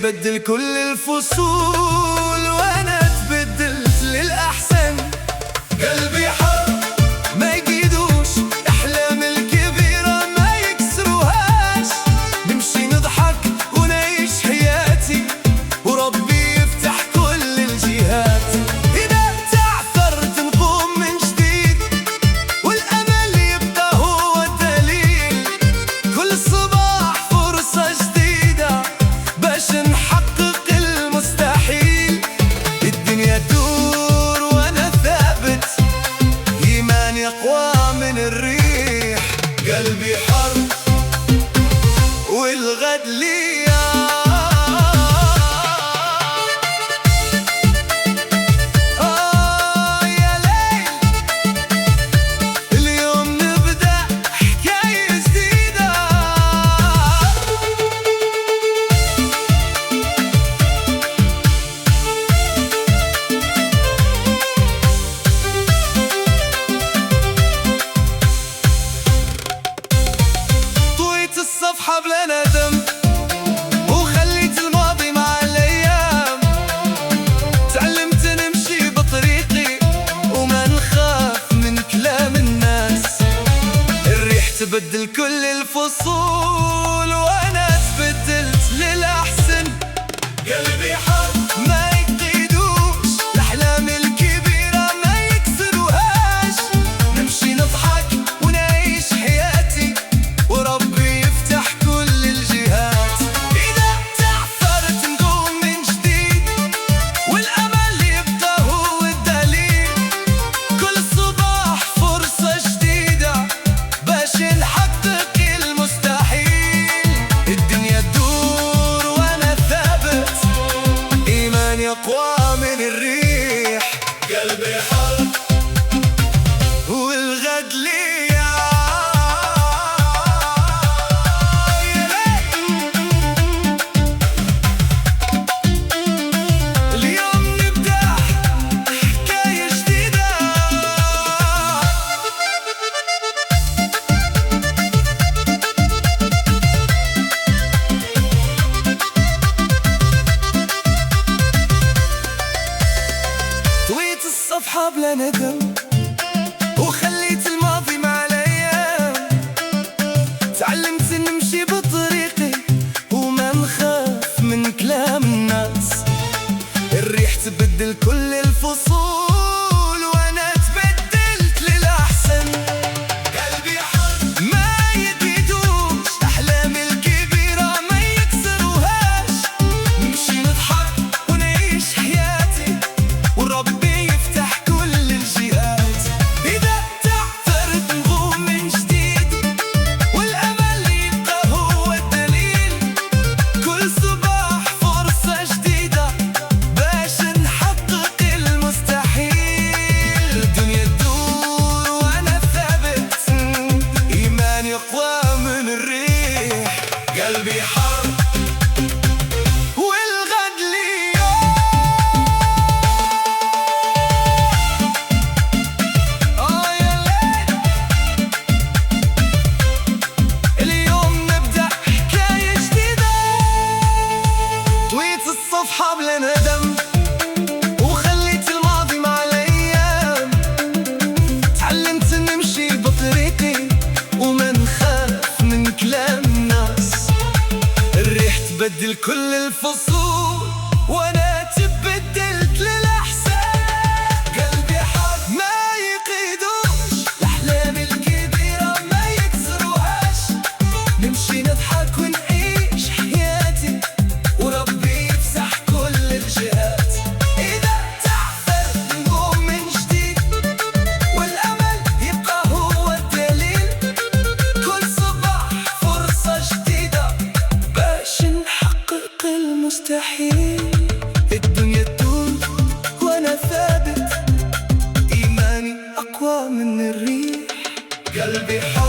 تبدل كل الفصول وانا تبدلت للأحسن. قلبي حر ما يقيدوش احلام الكبيرة ما يكسروهاش، نمشي نضحك ونعيش حياتي وربي يفتح كل الجهات. إذا تعثرت نقوم من جديد والأمل يبقى هو الدليل، كل صباح فرصة جديدة باش نحقق المستحيل. الدنيا تدور وانا ثابت، إيماني أقوى من الريح. قلبي حر والغد ليا، يا ليل اليوم نبدأ حكاية جديدة. طويت الصفحة بلا ندم وخليت الماضي مع الأيام، تعلمت نمشي بطريقي وما نخاف من كلام الناس. الريح تبدل كل الفصول وانا تبدلت للأحسن. قلبي حر ما يقيدوش الأحلام الكبيرة ما يكسروهاش، نمشي نضحك ونعيش حياتي وربي يفتح كل الجهات. إذا تعثرت نقوم من جديد والأمل يبقى هو الدليل، كل صباح فرصة جديدة باش نحقق المستحيل. الدنيا تدور وانا ثابت، إيماني أقوى من الريح. قلبي حر والغد ليا، يا ليل اليوم نبدأ حكاية جديدة. طويت الصفحة بلا ندم وخليت الماضي مع الأيام، تعلمت نمشي بطريقي وما نخاف من كلام الناس. الريح تبدل كل الفصول وانا تبدلت للأحسن. قلبي حر ما يقيدوش أحلام الكبيرة ما يكسروهاش، نمشي نضحك ونعيش حياتي وربي يفتح كل الجهات. إذا تعثرت نقوم من جديد والأمل يبقى هو الدليل، كل صباح فرصة جديدة باش نحقق المستحيل. الدنيا تدور وانا ثابت، إيماني أقوى من الريح. قلبي حر والغد ليا، يا ليل اليوم نبدأ حكاية جديدة. طويت الصفحة بلا ندم وخليت الماضي مع الأيام، تعلمت نمشي بطريقي وما نخاف من كلام الناس. الريح تبدل كل الفصول وانا تبدلت للأحسن. قلبي حر ما يقيدوش الأحلام الكبيرة ما يكسروهاش، نمشي نضحك ونعيش حياتي وربي يفتح كل الجهات. إذا تعثرت نقوم من جديد والأمل يبقى هو الدليل، كل صباح فرصة جديدة باش نحقق المستحيل. الدنيا تدور وانا ثابت، إيماني أقوى من الريح. قلبي حر